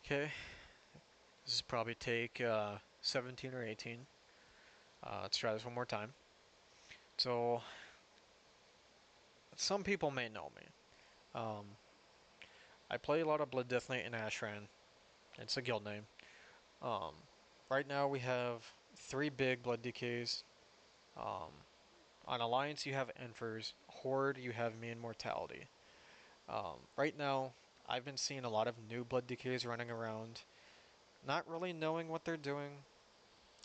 Okay, this is probably take 17 or 18. Let's try this one more time. So, some people may know me. Um, I play a lot of Blood Death Knight and Ashran. It's a guild name. Um, right now we have 3 big Blood DKs. On Alliance you have Enfers. Horde you have me and Mortality. Right now I've been seeing a lot of new Blood DKs running around, not really knowing what they're doing,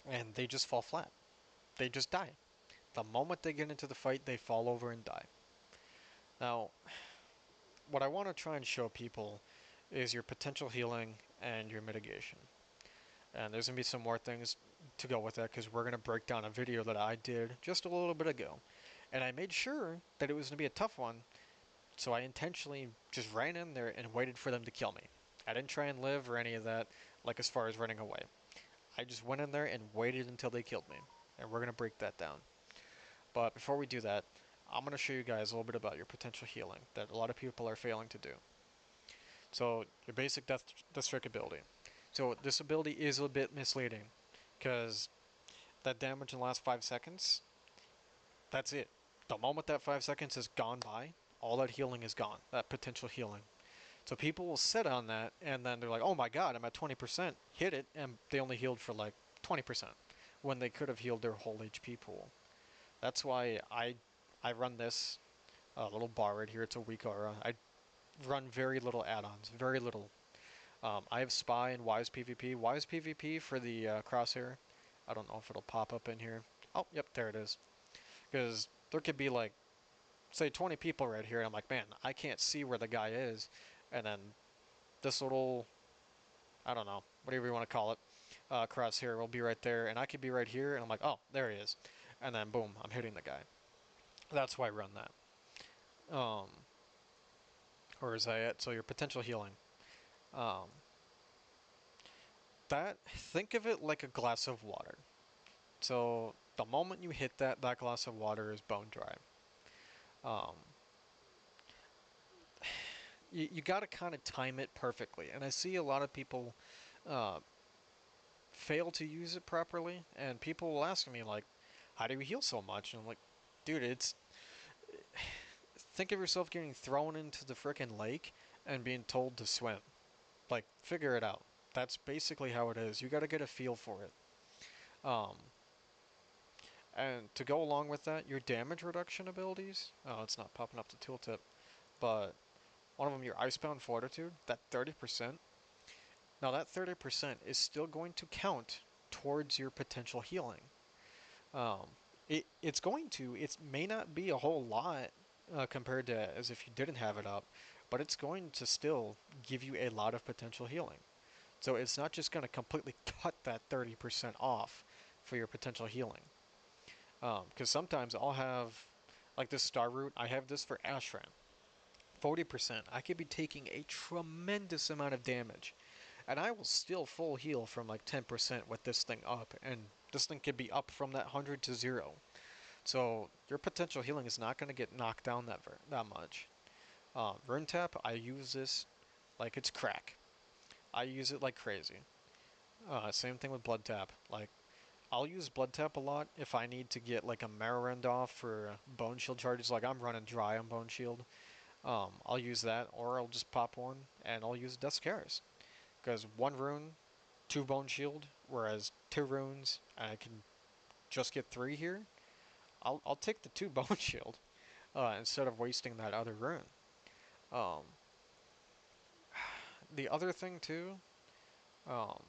and they just fall flat. They just die. The moment they get into the fight, they fall over and die. Now, what I want to try and show people is your potential healing and your mitigation. And there's going to be some more things to go with that because we're going to break down a video that I did just a little bit ago. And I made sure that it was going to be a tough one, so I intentionally just ran in there and waited for them to kill me. I didn't try and live or any of that, like as far as running away. I just went in there and waited until they killed me. And we're going to break that down. But before we do that, I'm going to show you guys a little bit about your potential healing that a lot of people are failing to do. So, your basic Death Strike ability. So, this ability is a bit misleading, because that damage in the last 5 seconds, that's it. The moment that 5 seconds has gone by, all that healing is gone, that potential healing. So people will sit on that, and then they're like, oh my god, I'm at 20%, hit it, and they only healed for like 20%, when they could have healed their whole HP pool. That's why I run this little bar right here. It's a weak aura. I run very little add-ons, very little. I have Spy and Wise PvP. Wise PvP for the crosshair. I don't know if it'll pop up in here. Oh, yep, there it is. Because there could be like, say 20 people right here, and I'm like, man, I can't see where the guy is. And then this little, I don't know, whatever you want to call it, crosshair will be right there, and I could be right here, and I'm like, oh, there he is. And then boom, I'm hitting the guy. That's why I run that. Or is that it? So your potential healing. Um, think of it like a glass of water. So the moment you hit that, that glass of water is bone dry. Um, you got to kind of time it perfectly, and I see a lot of people uh, fail to use it properly, and people will ask me like, "How do you heal so much?" And I'm like, "Dude, it's think of yourself getting thrown into the frickin' lake and being told to swim. Like, figure it out. That's basically how it is. You got to get a feel for it." Um, and to go along with that, your damage reduction abilities. Oh, it's not popping up the tooltip, but one of them, your Icebound Fortitude, that 30%. Now, that 30% is still going to count towards your potential healing. It's going to. It may not be a whole lot compared to as if you didn't have it up, but it's going to still give you a lot of potential healing. So it's not just going to completely cut that 30% off for your potential healing. Because sometimes I'll have, like this Star Root, I have this for Ashran. 40%. I could be taking a tremendous amount of damage, and I will still full heal from like 10% with this thing up, and this thing could be up from that 100 to 0. So your potential healing is not going to get knocked down that much. Rune Tap, I use this like it's crack. I use it like crazy. Same thing with Blood Tap. Like, I'll use Blood Tap a lot if I need to get like a Marrowrend off for Bone Shield charges. Like I'm running dry on Bone Shield. I'll use that, or I'll just pop one and I'll use Descaris. Because 1 rune, 2 Bone Shield, whereas 2 runes, I can just get 3 here. I'll take the 2 Bone Shield instead of wasting that other rune. Um, the other thing too, um,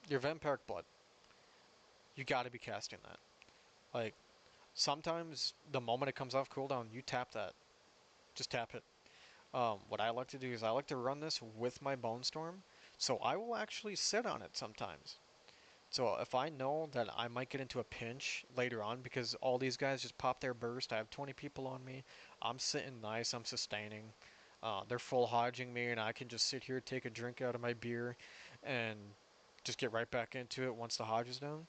your Vampiric Blood. You gotta be casting that. Like, sometimes the moment it comes off cooldown, you tap that. Just tap it. What I like to do is I like to run this with my Bone Storm, so I will actually sit on it sometimes. So if I know that I might get into a pinch later on because all these guys just pop their burst, I have 20 people on me, I'm sitting nice, I'm sustaining. They're full hodging me, and I can just sit here, take a drink out of my beer, and just get right back into it once the hodge is down.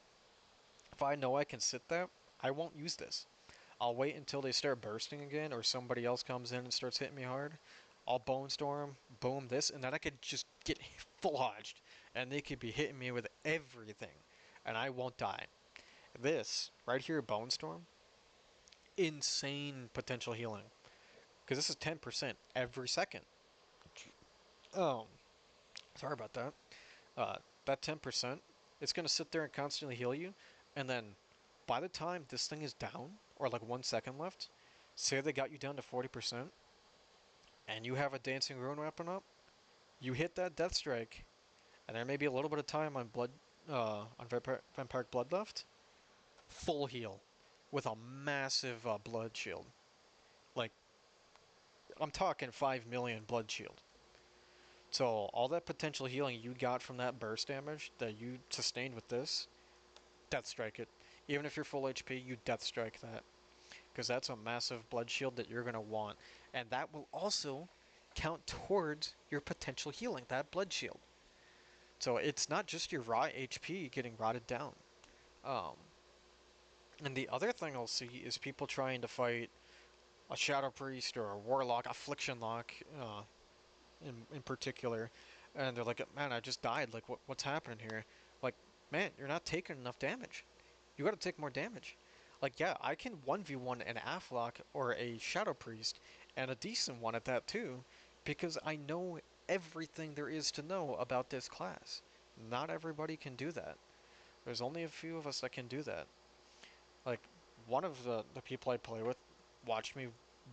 If I know I can sit that, I won't use this. I'll wait until they start bursting again or somebody else comes in and starts hitting me hard. I'll Bone Storm, boom this, and then I could just get full hodged, and they could be hitting me with everything, and I won't die. This right here, Bone Storm, insane potential healing, because this is 10% every second. Oh, sorry about that. That 10%, it's gonna sit there and constantly heal you, and then by the time this thing is down, or like 1 second left, say they got you down to 40%, and you have a Dancing Ruin weapon up, you hit that Death Strike, and there may be a little bit of time on Vampiric Blood left, full heal, with a massive blood shield. Like, I'm talking 5 million blood shield. So all that potential healing you got from that burst damage that you sustained with this, Death Strike it. Even if you're full HP, you Death Strike that. Because that's a massive blood shield that you're going to want. And that will also count towards your potential healing, that blood shield. So it's not just your raw HP getting rotted down. Um, and the other thing I'll see is people trying to fight a Shadow Priest or a Warlock, Affliction Lock in particular. And they're like, man, I just died. Like, what's happening here? Like, man, you're not taking enough damage. You got to take more damage. Like, yeah, I can 1v1 an Afflock or a Shadow Priest, and a decent one at that too, because I know everything there is to know about this class. Not everybody can do that. There's only a few of us that can do that. Like, one of the people I play with watched me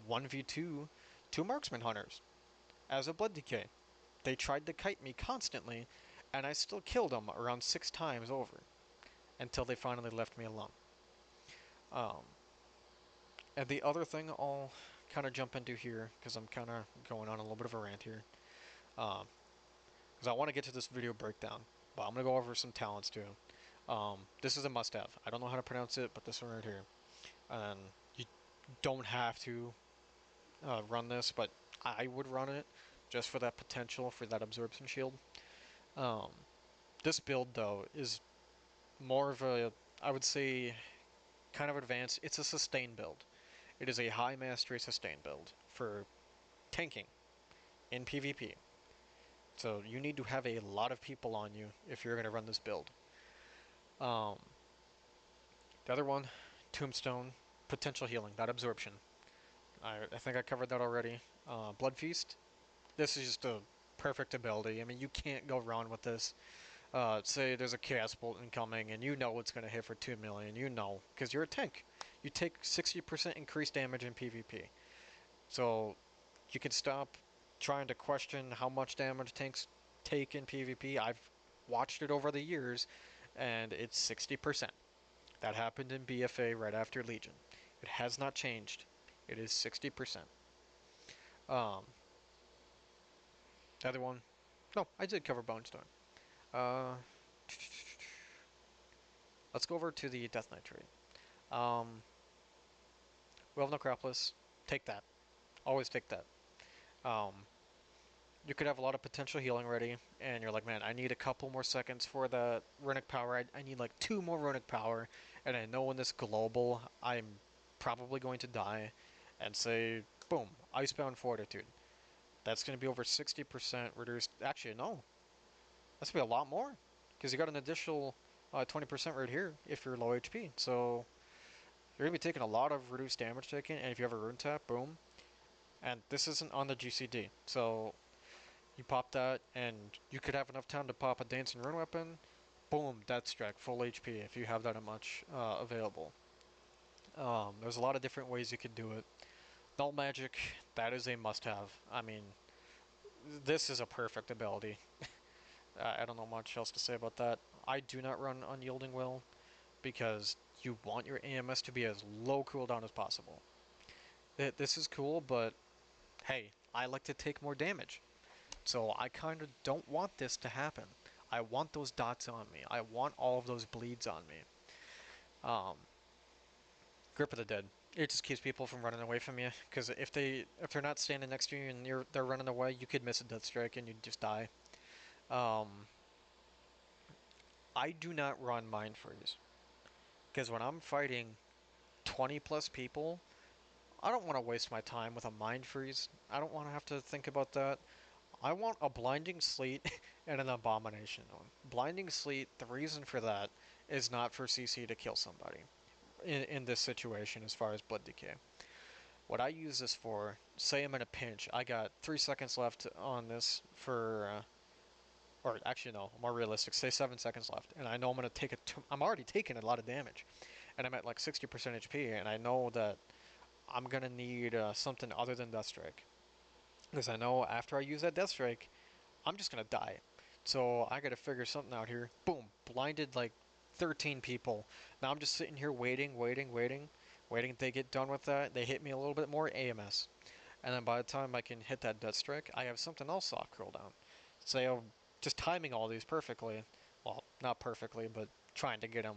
1v2 two Marksman Hunters as a Blood Decay. They tried to kite me constantly, and I still killed them around 6 times over until they finally left me alone. Um, and the other thing I'll kind of jump into here, because I'm kind of going on a little bit of a rant here, because I want to get to this video breakdown, but I'm going to go over some talents too. This is a must-have. I don't know how to pronounce it, but this one right here. And you don't have to run this, but I would run it just for that potential for that absorption shield. Um, this build, though, is more of a, I would say, kind of advanced. It's a sustain build. It is a high mastery sustain build for tanking in PvP. So you need to have a lot of people on you if you're going to run this build. Um, the other one, Tombstone, potential healing, that absorption. I think I covered that already. Blood Feast, this is just a perfect ability. I mean, you can't go wrong with this. Say there's a Chaos Bolt incoming, and you know it's going to hit for 2 million. You know, because you're a tank. You take 60% increased damage in PvP. So you can stop trying to question how much damage tanks take in PvP. I've watched it over the years, and it's 60%. That happened in BFA right after Legion. It has not changed. It is 60%. Um, the other one, no, I did cover Bone Storm. Uh, let's go over to the Death Knight trade. Um, we have Necropolis. Take that. Always take that. Um, you could have a lot of potential healing ready, and you're like, man, I need a couple more seconds for the runic power. I need like 2 more runic power, and I know in this global, I'm probably going to die, and say, boom, Icebound Fortitude. That's going to be over 60% reduced. Actually, no, that's going to be a lot more, because you got an additional 20% right here if you're low HP. So you're going to be taking a lot of reduced damage taken, and if you have a rune tap, boom. And this isn't on the GCD, so you pop that, and you could have enough time to pop a Dancing Rune weapon. Boom, Death Strike, full HP if you have that much available. There's a lot of different ways you could do it. Null Magic, that is a must-have. I mean, this is a perfect ability. I don't know much else to say about that. I do not run Unyielding Will because you want your AMS to be as low cooldown as possible. This is cool, but hey, I like to take more damage. So I kind of don't want this to happen. I want those dots on me. I want all of those bleeds on me. Um, Grip of the Dead. It just keeps people from running away from you. Because if they're not standing next to you and they're running away, you could miss a death strike and you'd just die. Um, I do not run Mind Freeze because when I'm fighting 20 plus people, I don't want to waste my time with a mind freeze. I don't want to have to think about that. I want a blinding sleet and an abomination. Blinding sleet, the reason for that is not for CC to kill somebody in this situation as far as blood decay. What I use this for, say I'm in a pinch, I got 3 seconds left on this or actually no, more realistic, say 7 seconds left, and I know I'm going to take I'm already taking a lot of damage, and I'm at like 60% HP, and I know that I'm going to need something other than Death Strike. Because I know after I use that Death Strike, I'm just going to die. So I got to figure something out here. Boom, blinded like 13 people. Now I'm just sitting here waiting. Waiting they get done with that. They hit me a little bit more AMS. And then by the time I can hit that Death Strike, I have something else soft curl down. So I'm just timing all these perfectly. Well, not perfectly, but trying to get them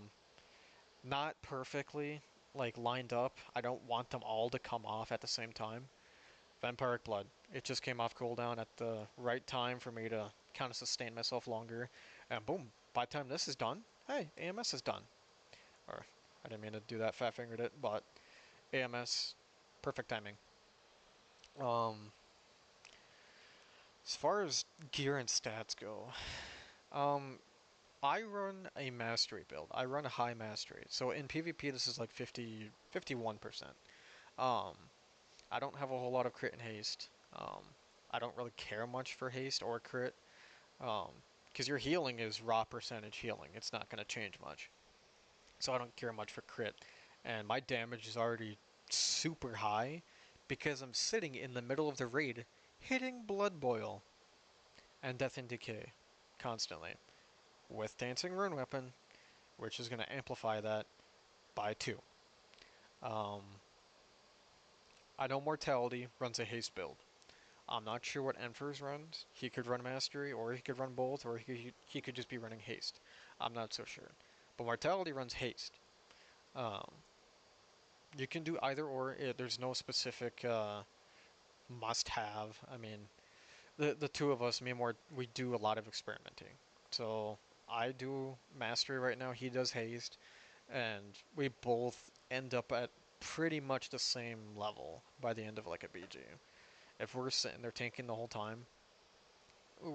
not perfectly like lined up. I don't want them all to come off at the same time. Vampiric Blood. It just came off cooldown at the right time for me to kind of sustain myself longer. And boom, by the time this is done, hey, AMS is done. Or, I didn't mean to do that, fat fingered it, but AMS, perfect timing. Um, as far as gear and stats go, um, I run a mastery build. I run a high mastery. So in PvP, this is like 51%. Um, I don't have a whole lot of crit and haste. I don't really care much for haste or crit. Because your healing is raw percentage healing. It's not going to change much. So I don't care much for crit. And my damage is already super high because I'm sitting in the middle of the raid hitting Blood Boil and Death and Decay constantly with Dancing Rune Weapon, which is going to amplify that by 2. Um, I know Mortality runs a haste build. I'm not sure what Enfer's runs. He could run Mastery, or he could run both, or he could just be running Haste. I'm not so sure. But Mortality runs Haste. Um, you can do either or. There's no specific must-have. I mean, the two of us, me and Mort, we do a lot of experimenting. So I do Mastery right now. He does Haste, and we both end up at pretty much the same level by the end of like a BG. If we're sitting there tanking the whole time,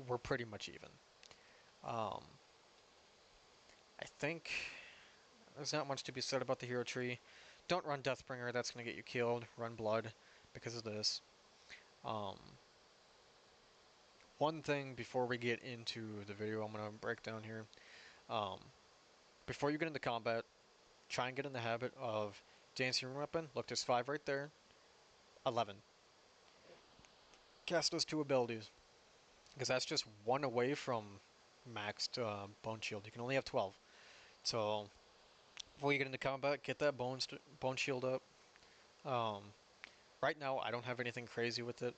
we're pretty much even. Um, I think there's not much to be said about the hero tree. Don't run Deathbringer, that's going to get you killed. Run Blood because of this. Um, one thing before we get into the video I'm going to break down here. Um, before you get into combat, try and get in the habit of Dancing Rune Weapon. Look, there's 5 right there. 11. Cast those 2 abilities. Because that's just 1 away from maxed Bone Shield. You can only have 12. So before you get into combat, get that bone shield up. Um, right now, I don't have anything crazy with it,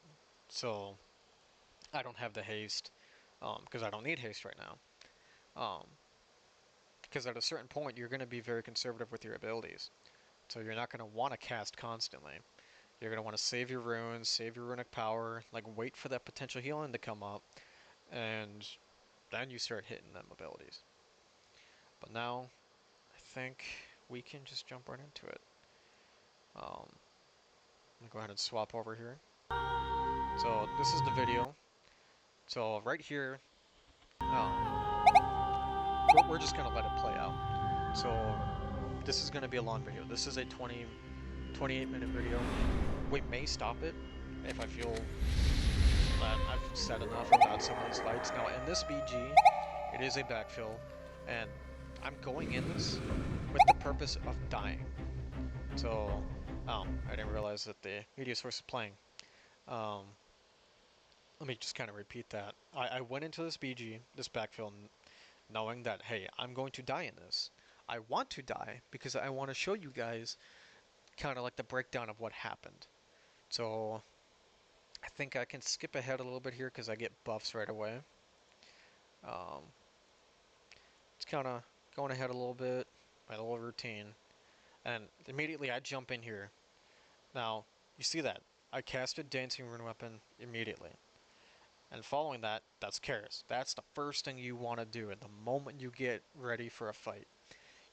so I don't have the haste because I don't need haste right now. Because at a certain point, you're going to be very conservative with your abilities, so you're not going to want to cast constantly. You're going to want to save your runes, save your runic power, like wait for that potential healing to come up, and then you start hitting them abilities. But now, I think we can just jump right into it. I'm gonna go ahead and swap over here. So this is the video. So right here, we're just gonna let it play out. So this is gonna be a long video. This is a 28-minute video. We may stop it if I feel that I've said enough about some of these fights. Now in this BG, it is a backfill, and I'm going in this with the purpose of dying. So, I didn't realize that the media source is playing. Um, Let me just kind of repeat that. I went into this BG, this backfill, knowing that, hey, I'm going to die in this. I want to die because I want to show you guys kind of like the breakdown of what happened. So I think I can skip ahead a little bit here because I get buffs right away. It's kind of going ahead a little bit, my little routine. And immediately I jump in here. Now, you see that. I casted Dancing Rune Weapon immediately. And following that, that's Karis. That's the first thing you want to do at the moment you get ready for a fight.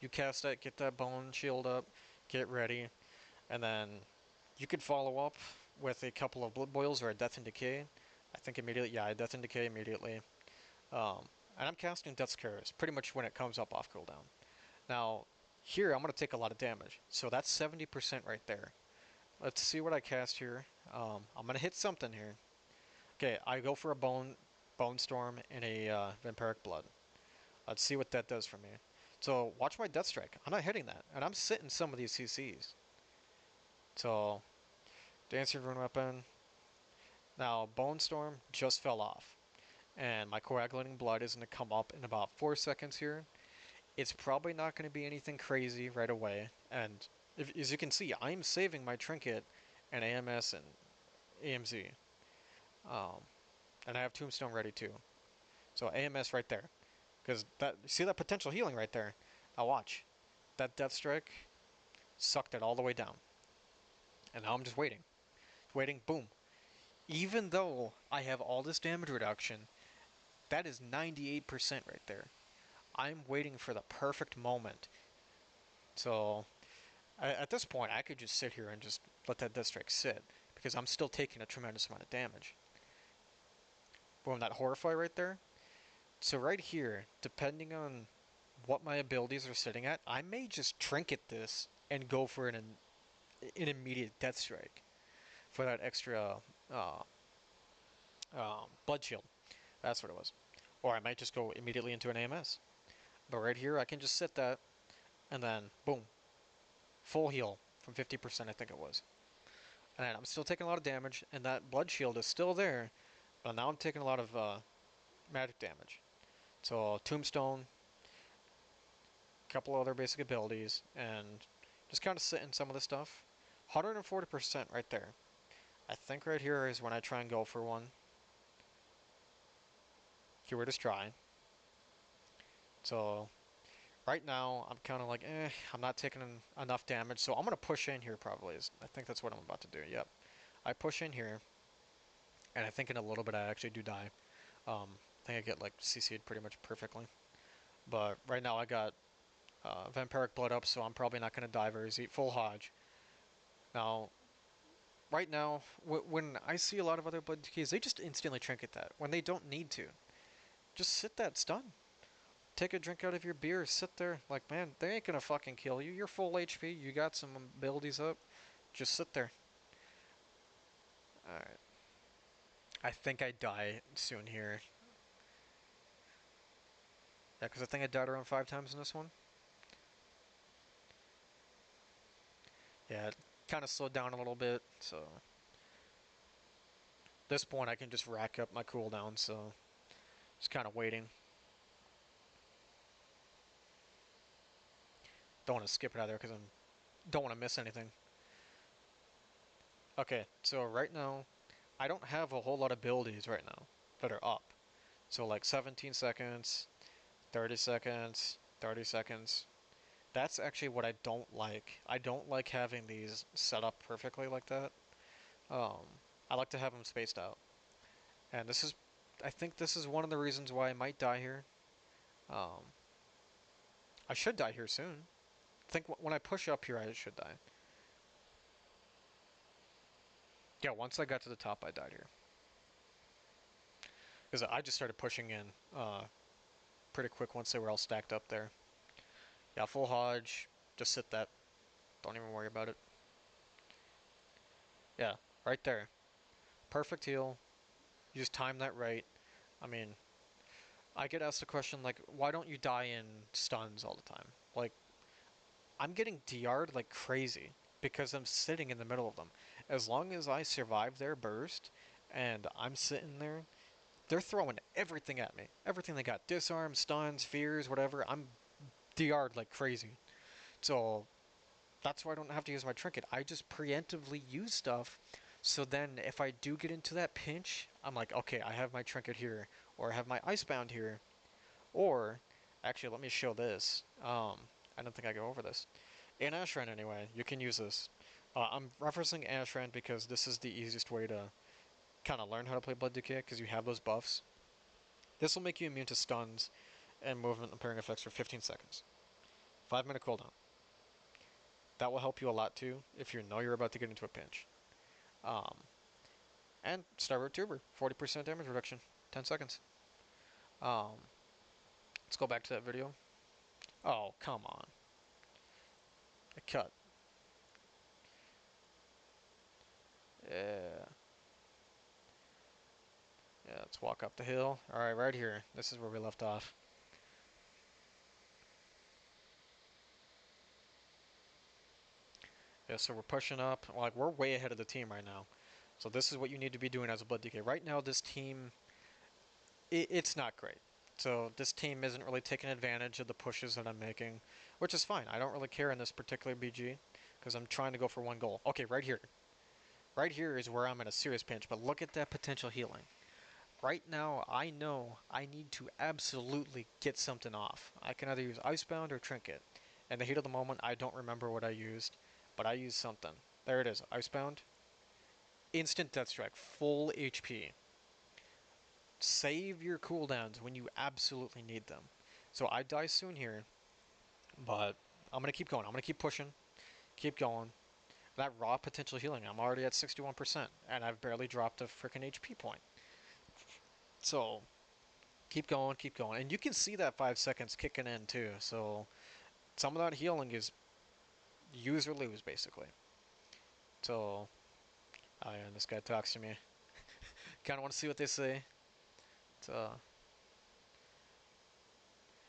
You cast that, get that bone shield up, get ready, and then You could follow up with a couple of Blood Boils or a Death and Decay. I think immediately, yeah, Death and Decay immediately. And I'm casting Death's Curse pretty much when it comes up off cooldown. Now, here I'm going to take a lot of damage, so that's 70% right there. Let's see what I cast here. I'm going to hit something here. Okay, I go for a Bone Storm and a Vampiric Blood. Let's see what that does for me. So watch my Death Strike. I'm not hitting that, and I'm sitting some of these CCs. So Dancing Rune Weapon. Now Bone Storm just fell off, and my Coagulating Blood is going to come up in about 4 seconds here. It's probably not going to be anything crazy right away, and as you can see, I'm saving my Trinket and AMS and AMZ. And I have Tombstone ready too. So AMS right there. Because that, see that potential healing right there? Now watch. That Death Strike sucked it all the way down. And now I'm just waiting. Waiting, boom. Even though I have all this damage reduction, that is 98% right there. I'm waiting for the perfect moment. So at this point, I could just sit here and just let that Death Strike sit. Because I'm still taking a tremendous amount of damage. Boom, that Horrify right there. So right here, depending on what my abilities are sitting at, I may just trinket this and go for an immediate Death Strike for that extra uh, Blood Shield. That's what it was. Or I might just go immediately into an AMS. But right here, I can just sit that, and then, boom, full heal from 50%, I think it was. And I'm still taking a lot of damage, and that Blood Shield is still there, but now I'm taking a lot of magic damage. So Tombstone, a couple other basic abilities, and just kind of sit in some of the stuff. 140% right there. I think right here is when I try and go for one. Keyword is try. So right now I'm kind of like, I'm not taking enough damage, so I'm gonna push in here probably. I think that's what I'm about to do. Yep, I push in here, and I think in a little bit I actually do die. I think I get like CC'd pretty much perfectly. But right now I got Vampiric Blood up, so I'm probably not gonna die very easy. Full Hodge. Now right now, when I see a lot of other blood decays, they just instantly trinket that when they don't need to. Just sit that stun. Take a drink out of your beer, sit there. Like, man, they ain't gonna fucking kill you. You're full HP, you got some abilities up. Just sit there. Alright. I think I die soon here. Yeah, because I think I died around 5 times in this one. Yeah, it kind of slowed down a little bit, so. At this point, I can just rack up my cooldown, so. Just kind of waiting. Don't want to skip it out there because I don't want to miss anything. Okay, so right now, I don't have a whole lot of abilities right now that are up. So like 17 seconds, 30 seconds, 30 seconds. That's actually what I don't like. I don't like having these set up perfectly like that. Um, I like to have them spaced out. And this is, I think this is one of the reasons why I might die here. Um, I should die here soon. I think when I push up here, I should die. Yeah, once I got to the top, I died here. Because I just started pushing in pretty quick once they were all stacked up there. Yeah, full Hodge. Just sit that. Don't even worry about it. Yeah, right there. Perfect heal. You just time that right. I mean, I get asked the question like, why don't you die in stuns all the time? Like, I'm getting DR'd like crazy because I'm sitting in the middle of them. As long as I survive their burst and I'm sitting there, they're throwing everything at me. Everything they got. Disarm, stuns, fears, whatever. I'm DR'd like crazy. So that's why I don't have to use my trinket. I just preemptively use stuff. So then if I do get into that pinch, I'm like, okay, I have my trinket here, or I have my icebound here, or actually, let me show this. I don't think I go over this. In Ashran anyway, you can use this. I'm referencing Ashran because this is the easiest way to kind of learn how to play Blood Decay because you have those buffs. This will make you immune to stuns and movement and pairing effects for 15 seconds. 5-minute cooldown. That will help you a lot too if you know you're about to get into a pinch. Um, and Starboard Tuber, 40% damage reduction, 10 seconds. Um, let's go back to that video. Oh, come on. A cut. Yeah. Yeah, let's walk up the hill. Alright, right here. This is where we left off. Yeah, so we're pushing up. Like, we're way ahead of the team right now. So this is what you need to be doing as a Blood DK. Right now, this team, it's not great. So this team isn't really taking advantage of the pushes that I'm making, which is fine. I don't really care in this particular BG, because I'm trying to go for one goal. Okay, right here. Right here is where I'm in a serious pinch, but look at that potential healing. Right now, I know I need to absolutely get something off. I can either use Icebound or Trinket. In the heat of the moment, I don't remember what I used, but I used something. There it is, Icebound. Instant Death Strike, full HP. Save your cooldowns when you absolutely need them. So I die soon here, but I'm going to keep going. I'm going to keep pushing, keep going. That raw potential healing, I'm already at 61%, and I've barely dropped a freaking HP point. So keep going. And you can see that 5 seconds kicking in too. So some of that healing is use or lose, basically. So, oh yeah, this guy talks to me. Kind of want to see what they say. So,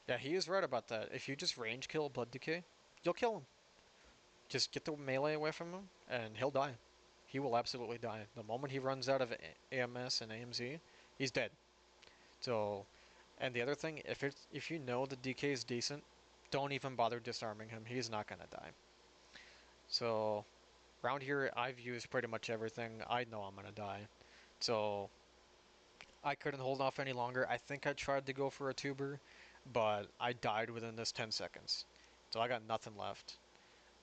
yeah, he is right about that. If you just range kill Blood Decay, you'll kill him. Just get the melee away from him, and he'll die. He will absolutely die. The moment he runs out of AMS and AMZ, he's dead. So, and the other thing, if you know the DK is decent, don't even bother disarming him. He's not gonna die. So, around here, I've used pretty much everything. I know I'm gonna die. So, I couldn't hold off any longer. I think I tried to go for a tuber, but I died within this 10 seconds. So I got nothing left.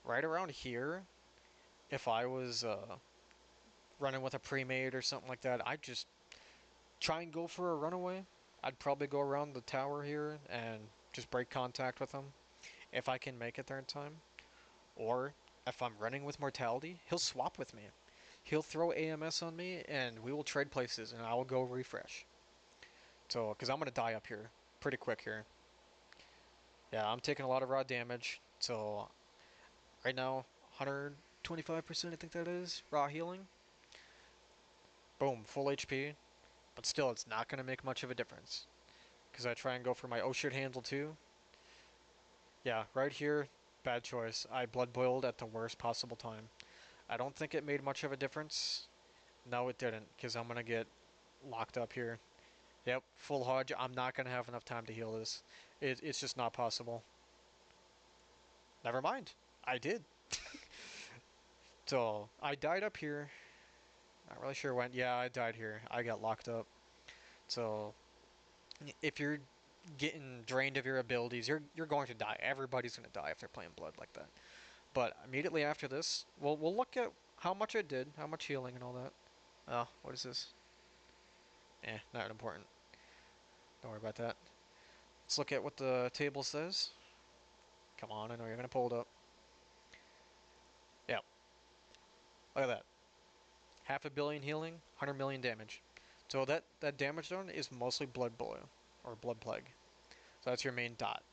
Right around here, if I was running with a pre-made or something like that, I'd just try and go for a runaway. I'd probably go around the tower here and just break contact with him if I can make it there in time. Or if I'm running with mortality, he'll swap with me. He'll throw AMS on me and we will trade places and I will go refresh. So, because I'm going to die up here pretty quick here. Yeah, I'm taking a lot of raw damage. So, right now, 125% I think that is, raw healing. Boom, full HP. But still, it's not going to make much of a difference. Because I try and go for my oh shit handle too. Yeah, right here, bad choice. I blood boiled at the worst possible time. I don't think it made much of a difference. No, it didn't, because I'm going to get locked up here. Yep, full Hodge. I'm not going to have enough time to heal this. It's just not possible. Never mind. I did. So, I died up here. Not really sure when. Yeah, I died here. I got locked up. So, if you're getting drained of your abilities, you're going to die. Everybody's going to die if they're playing Blood like that. But immediately after this, we'll look at how much I did, how much healing and all that. Oh, what is this? Not important. Don't worry about that. Let's look at what the table says. Come on, I know you're going to pull it up. Yeah, look at that. Half a billion healing, 100 million damage. So that damage zone is mostly Blood Blue, or Blood Plague. So that's your main dot.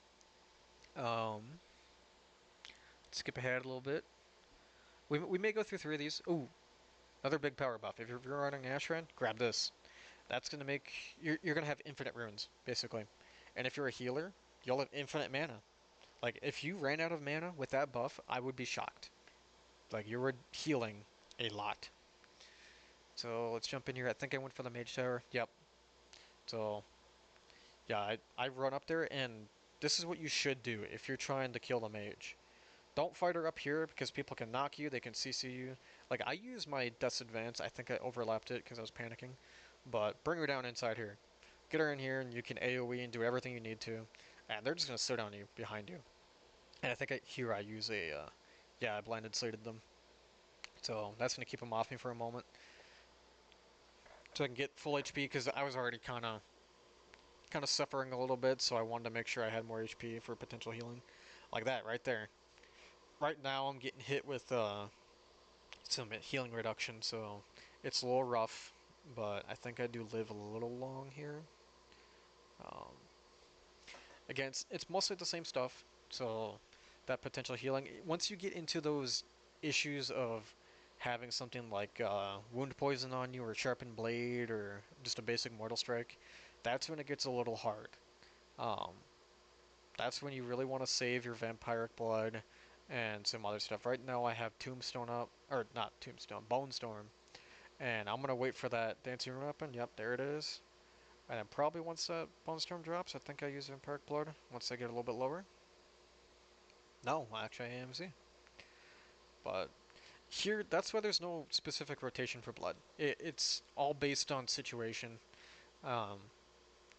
Um, skip ahead a little bit. We may go through 3 of these. Ooh, another big power buff. If you're running Ashran, grab this. That's going to make... You're going to have infinite runes, basically. And if you're a healer, you'll have infinite mana. Like, if you ran out of mana with that buff, I would be shocked. Like, you were healing a lot. So, let's jump in here. I think I went for the Mage Tower. Yep. So, yeah, I run up there, and this is what you should do if you're trying to kill the Mage. Don't fight her up here because people can knock you, they can CC you. Like, I use my Death's Advance. I think I overlapped it because I was panicking. But bring her down inside here. Get her in here and you can AoE and do everything you need to. And they're just going to sit on you, behind you. And I think here I use a, yeah, I blinded slated them. So that's going to keep them off me for a moment. So I can get full HP because I was already kind of suffering a little bit. So I wanted to make sure I had more HP for potential healing. Like that right there. Right now I'm getting hit with some healing reduction, so it's a little rough, but I think I do live a little long here. Um, Again, it's mostly the same stuff, so that potential healing. Once you get into those issues of having something like wound poison on you, or sharpened blade, or just a basic mortal strike, that's when it gets a little hard. Um, that's when you really want to save your vampiric blood and some other stuff. Right now, I have Tombstone up, or not Tombstone, Bone Storm, and I'm gonna wait for that dancing rune weapon. Yep, there it is. And then probably once that Bone Storm drops, I think I use Vampiric Blood once I get a little bit lower. No, actually I AMZ. But here, that's why there's no specific rotation for blood. It's all based on situation. Um,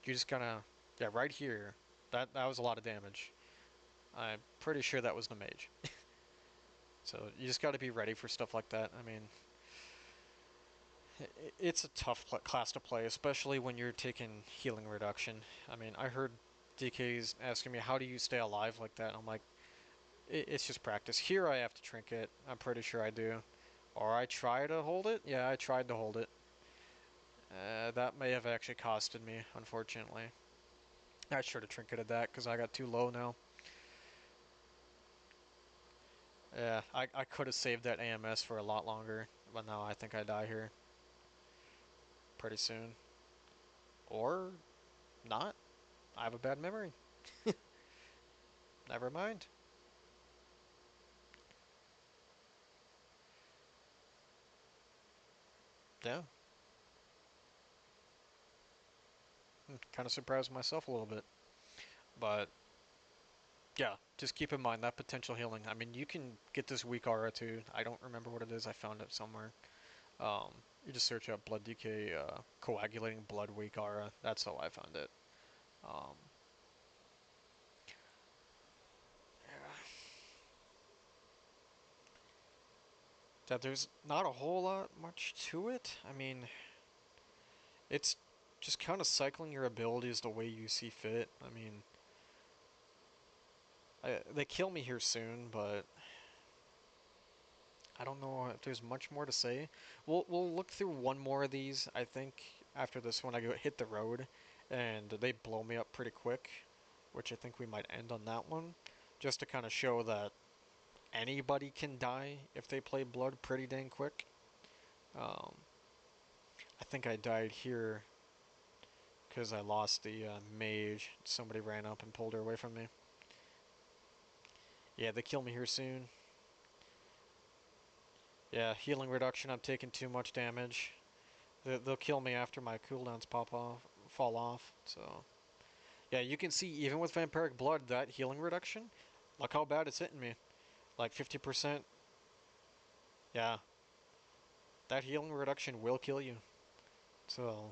you just gotta, yeah, right here. That was a lot of damage. I'm pretty sure that was the mage. So you just got to be ready for stuff like that. I mean, it's a tough class to play, especially when you're taking healing reduction. I mean, I heard DKs asking me, how do you stay alive like that? And I'm like, it's just practice. Here I have to trinket. I'm pretty sure I do. Or I try to hold it. Yeah, I tried to hold it. That may have actually costed me, unfortunately. I should have trinketed that because I got too low now. Yeah, I could have saved that AMS for a lot longer, but now I think I die here pretty soon. Or not. I have a bad memory. Never mind. Yeah, kind of surprised myself a little bit. But yeah, just keep in mind that potential healing. I mean, you can get this weak aura too. I don't remember what it is. I found it somewhere. You just search up blood decay, coagulating blood weak aura. That's how I found it. Um, yeah. That there's not a whole lot much to it. I mean, it's just kind of cycling your abilities the way you see fit. I mean, they kill me here soon, but I don't know if there's much more to say. We'll look through one more of these. I think after this one, I go hit the road, and they blow me up pretty quick, which I think we might end on that one, just to kind of show that anybody can die if they play blood pretty dang quick. Um, I think I died here because I lost the mage. Somebody ran up and pulled her away from me. Yeah, they kill me here soon. Yeah, healing reduction. I'm taking too much damage. They'll kill me after my cooldowns fall off. So yeah, you can see even with vampiric blood that healing reduction. Look how bad it's hitting me. Like 50%. Yeah, that healing reduction will kill you. So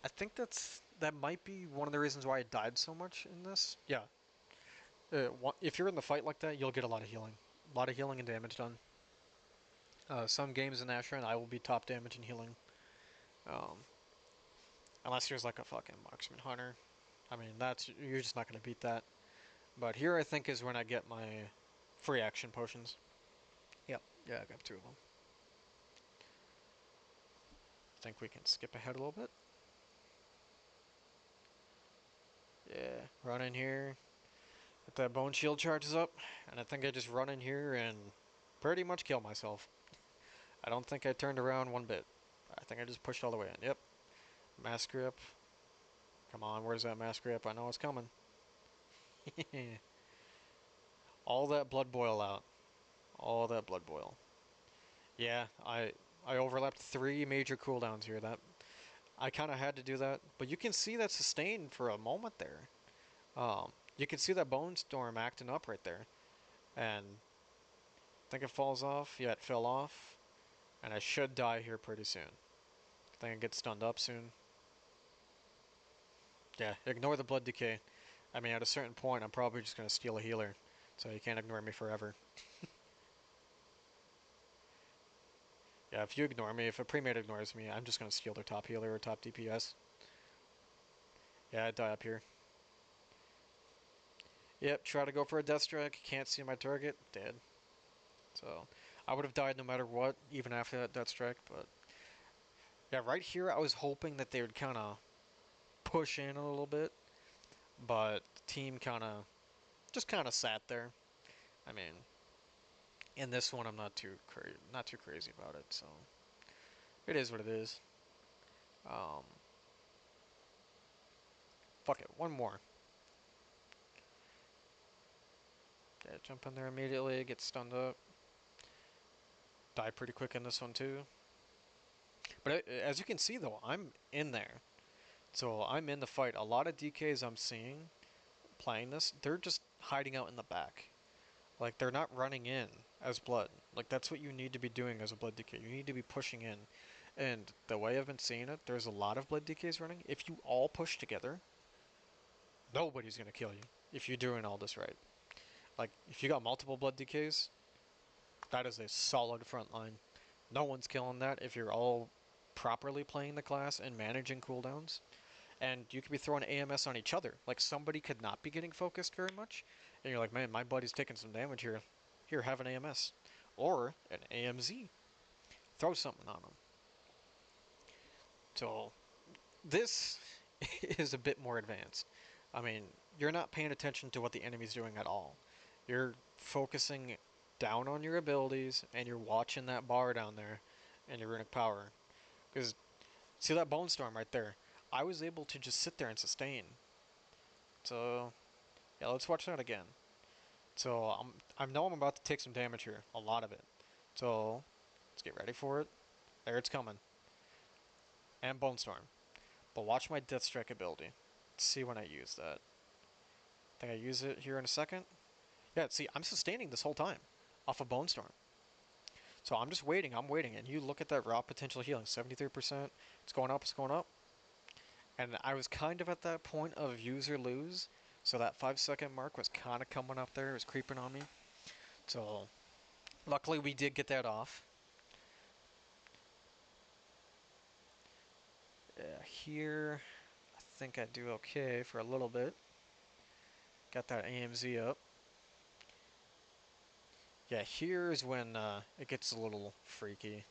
I think that might be one of the reasons why I died so much in this. Yeah, if you're in the fight like that, you'll get a lot of healing and damage done. Some games in Ashran, I will be top damage and healing. Um, Unless there's like a fucking marksman hunter. I mean, that's you're just not gonna beat that. But here I think is when I get my free action potions. Yep. Yeah, I got two of them. I think we can skip ahead a little bit. Yeah, run in here. Get that bone shield charges up, and I think I just run in here and pretty much kill myself. I don't think I turned around one bit. I think I just pushed all the way in. Yep. Mass grip. Come on, where's that mass grip? I know it's coming. All that blood boil out. All that blood boil. Yeah, I overlapped three major cooldowns here. That I kind of had to do that, but you can see that sustained for a moment there. You can see that bone storm acting up right there, and I think it falls off. Yeah, it fell off, and I should die here pretty soon. I think I get stunned up soon. Yeah, ignore the blood decay. I mean, at a certain point, I'm probably just gonna steal a healer, so you can't ignore me forever. Yeah, if you ignore me, if a premade ignores me, I'm just gonna steal their top healer or top DPS. Yeah, I die up here. Yep, try to go for a death strike, can't see my target, dead. So, I would have died no matter what, even after that death strike. But yeah, right here I was hoping that they would kind of push in a little bit, but the team kind of sat there. I mean, in this one I'm not too crazy about it. So it is what it is. Um, Fuck it, one more. Yeah, jump in there immediately, get stunned up. Die pretty quick in this one too. But as you can see though, I'm in there. So I'm in the fight. A lot of DKs I'm seeing playing this, they're just hiding out in the back. Like they're not running in as blood. Like that's what you need to be doing as a blood DK. You need to be pushing in. And the way I've been seeing it, there's a lot of blood DKs running. If you all push together, nobody's gonna kill you if you're doing all this right. Like if you got multiple blood DKs, that is a solid front line. No one's killing that if you're all properly playing the class and managing cooldowns. And you could be throwing AMS on each other. Like somebody could not be getting focused very much, and you're like, man, my buddy's taking some damage here. Here, have an AMS or an AMZ. Throw something on them. So this is a bit more advanced. I mean, you're not paying attention to what the enemy's doing at all. You're focusing down on your abilities, and you're watching that bar down there, and your runic power. Because see that bone storm right there? I was able to just sit there and sustain. So yeah, let's watch that again. So I know I'm about to take some damage here, a lot of it. So let's get ready for it. There it's coming, and Bone Storm. But watch my Death Strike ability. Let's see when I use that. I think I use it here in a second. Yeah, see, I'm sustaining this whole time off of Bone Storm. So I'm just waiting. I'm waiting, and you look at that raw potential healing, 73%. It's going up. It's going up. And I was kind of at that point of use or lose. So that 5 second mark was kind of coming up there. It was creeping on me. So luckily we did get that off. Here, I think I do okay for a little bit. Got that AMZ up. Yeah, here's when it gets a little freaky.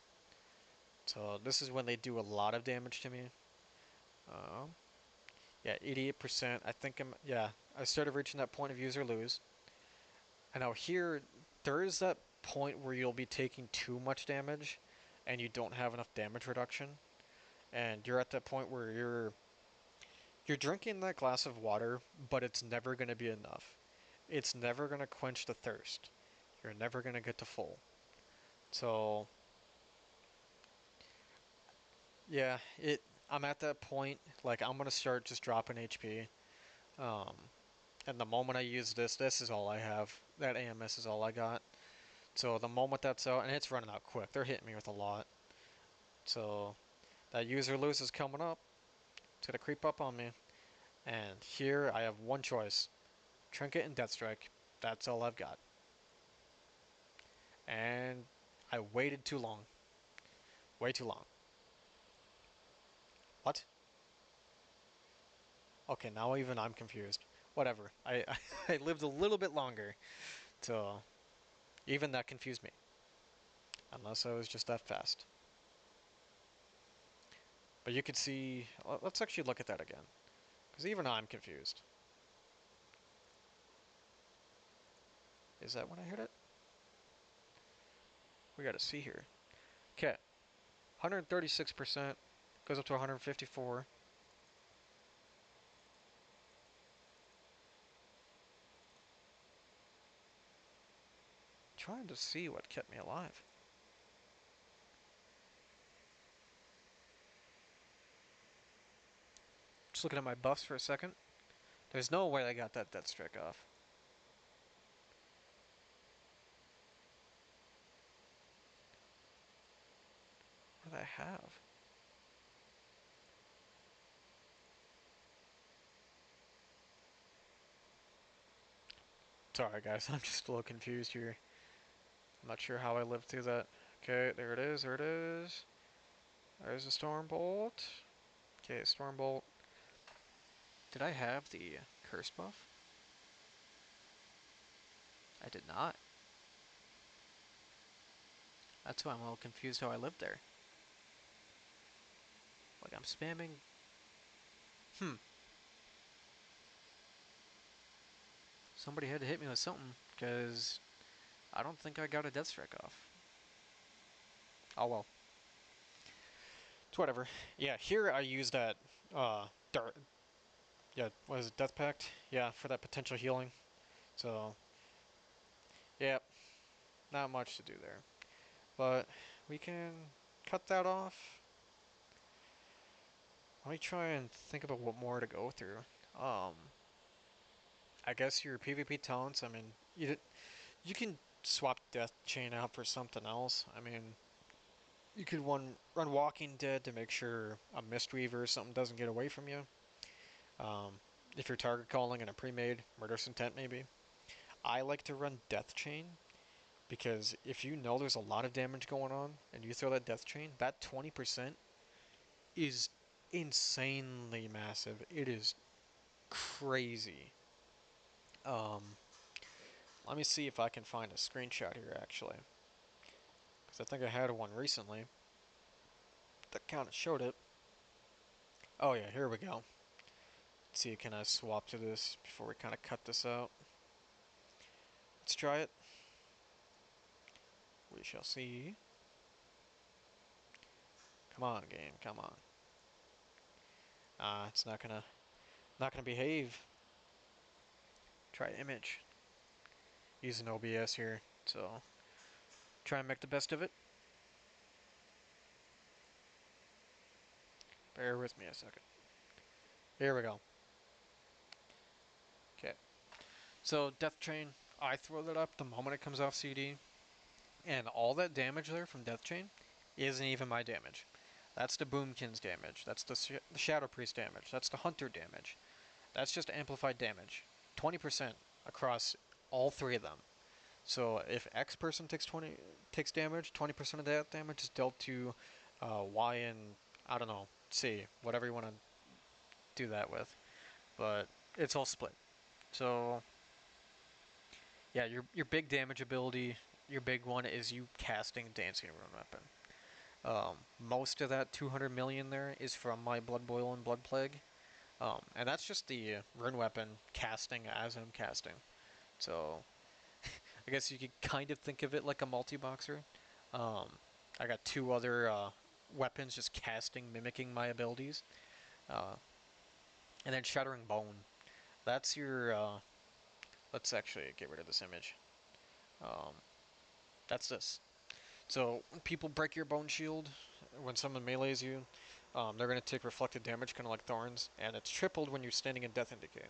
So this is when they do a lot of damage to me. Um, yeah, 88%. I think yeah, I started reaching that point of use or lose. And now here, there is that point where you'll be taking too much damage and you don't have enough damage reduction. And you're at that point where you're drinking that glass of water, but it's never going to be enough. It's never going to quench the thirst. You're never going to get to full. So, yeah, I'm at that point, like, I'm going to start just dropping HP. Um, and the moment I use this is all I have. That AMS is all I got. So the moment that's out, and it's running out quick, they're hitting me with a lot. So that user lose is coming up. It's going to creep up on me. And here I have one choice. Trinket and Death Strike. That's all I've got. And I waited too long. Way too long. What? Okay, now even I'm confused. Whatever. I lived a little bit longer, so even that confused me. Unless I was just that fast. But you could see. Let's actually look at that again, because even I'm confused. Is that when I hit it? We got to see here. Okay, 136% goes up to 154. Trying to see what kept me alive. Just looking at my buffs for a second. There's no way I got that Death Strike off. What did I have? Sorry, guys. I'm just a little confused here. I'm not sure how I lived through that. Okay, there it is. There it is. There's a Storm Bolt. Okay, Storm Bolt. Did I have the Curse buff? I did not. That's why I'm a little confused how I lived there. Like, I'm spamming. Hmm. Somebody had to hit me with something, because I don't think I got a death strike off. Oh well. It's whatever. Yeah, here I use that, dart. Yeah, what is it, Death Pact? Yeah, for that potential healing. So, yeah, not much to do there. But we can cut that off. Let me try and think about what more to go through. Um, I guess your PvP talents. I mean, you can swap Death Chain out for something else. I mean, you could run Walking Dead to make sure a Mistweaver or something doesn't get away from you. Um, if you're target calling in a pre-made Murderous Intent, maybe. I like to run Death Chain because if you know there's a lot of damage going on and you throw that Death Chain, that 20% is insanely massive. It is crazy. Um, Let me see if I can find a screenshot here actually, because I think I had one recently that kind of showed it. Oh yeah, here we go. Let's see, can I swap to this before we kind of cut this out? Let's try it. We shall see. Come on, game, come on. It's not gonna behave. Try image. Using OBS here, so try and make the best of it. Bear with me a second. Here we go. Okay. So Death Chain, I throw that up the moment it comes off CD, and all that damage there from Death Chain isn't even my damage. That's the Boomkin's damage. That's the Shadow Priest damage. That's the Hunter damage. That's just amplified damage. 20% across all three of them. So if X person takes damage, 20% of that damage is dealt to Y and I don't know, C, whatever you want to do that with. But it's all split. So yeah, your big damage ability, your big one is you casting Dancing Rune Weapon. Most of that 200 million there is from my Blood Boil and Blood Plague. And that's just the Rune Weapon casting as I'm casting. So I guess you could kind of think of it like a multi-boxer. I got two other weapons just casting, mimicking my abilities. Uh, and then Shattering Bone. That's your... let's actually get rid of this image. Um, that's this. So when people break your bone shield, when someone melees you, they're going to take reflected damage, kind of like thorns, and it's tripled when you're standing in Death in Decay.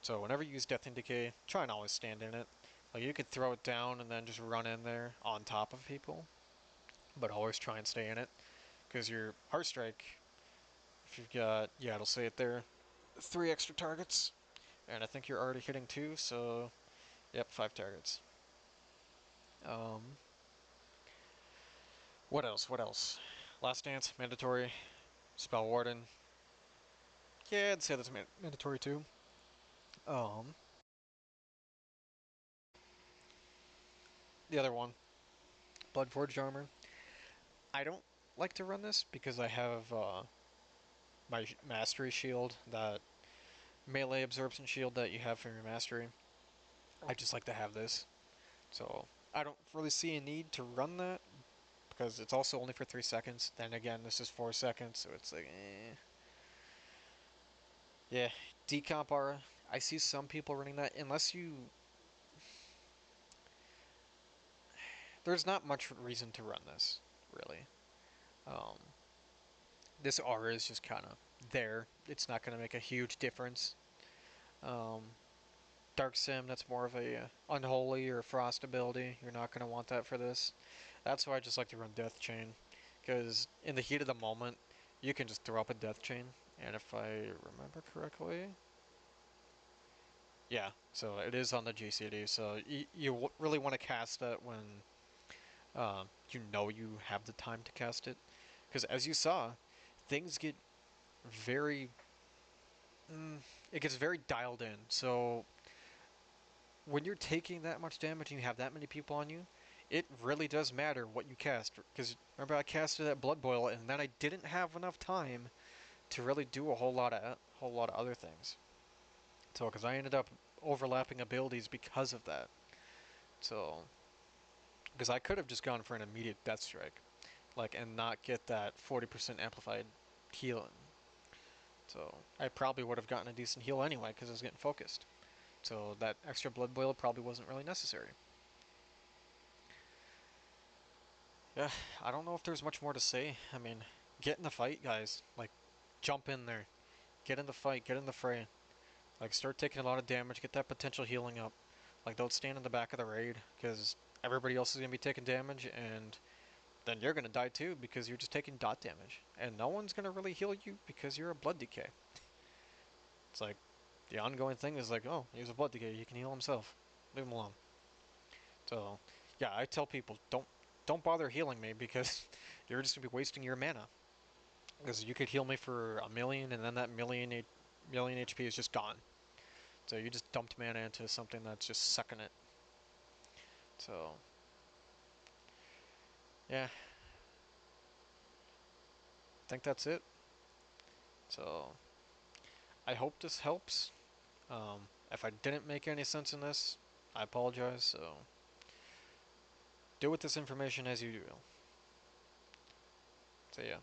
So whenever you use Death in Decay, try and always stand in it. Like you could throw it down and then just run in there on top of people, but always try and stay in it, because your Heart Strike, if you've got, yeah, it'll say it there, 3 extra targets, and I think you're already hitting 2, so yep, 5 targets. Um, what else? What else? Last Dance, mandatory. Spell Warden. Yeah, I'd say that's mandatory too. Um, the other one, Bloodforged Armor. I don't like to run this because I have my Mastery Shield, that melee absorption shield that you have from your Mastery. I just like to have this. So I don't really see a need to run that because it's also only for 3 seconds. Then again, this is 4 seconds, so it's like, eh. Yeah, Decomp Aura. I see some people running that, unless you... There's not much reason to run this, really. Um, this aura is just kind of there. It's not going to make a huge difference. Um, Dark Sim, that's more of a Unholy or Frost ability. You're not going to want that for this. That's why I just like to run Death Chain, because in the heat of the moment, you can just throw up a Death Chain. And if I remember correctly, yeah, so it is on the GCD. So you really want to cast that when you know you have the time to cast it, because as you saw, things get very it gets very dialed in. So when you're taking that much damage and you have that many people on you, it really does matter what you cast. Because remember, I casted that Blood Boil, and then I didn't have enough time to really do a whole lot of other things. So, because I ended up overlapping abilities because of that. So, because I could have just gone for an immediate Death Strike, like, and not get that 40% amplified healing. So, I probably would have gotten a decent heal anyway because I was getting focused. So that extra Blood Boil probably wasn't really necessary. Yeah, I don't know if there's much more to say. I mean, get in the fight, guys. Like, jump in there. Get in the fight. Get in the fray. Like, start taking a lot of damage. Get that potential healing up. Like, don't stand in the back of the raid, because everybody else is going to be taking damage, and then you're going to die too, because you're just taking dot damage. And no one's going to really heal you, because you're a blood decay. It's like, the ongoing thing is like, oh, he's a blood decay. He can heal himself. Leave him alone. So, yeah, I tell people, don't bother healing me, because you're just going to be wasting your mana. Because you could heal me for a million, and then that million HP is just gone. So you just dumped mana into something that's just sucking it. So, yeah, I think that's it. So, I hope this helps. If I didn't make any sense in this, I apologize. So, do with this information as you do. So, yeah.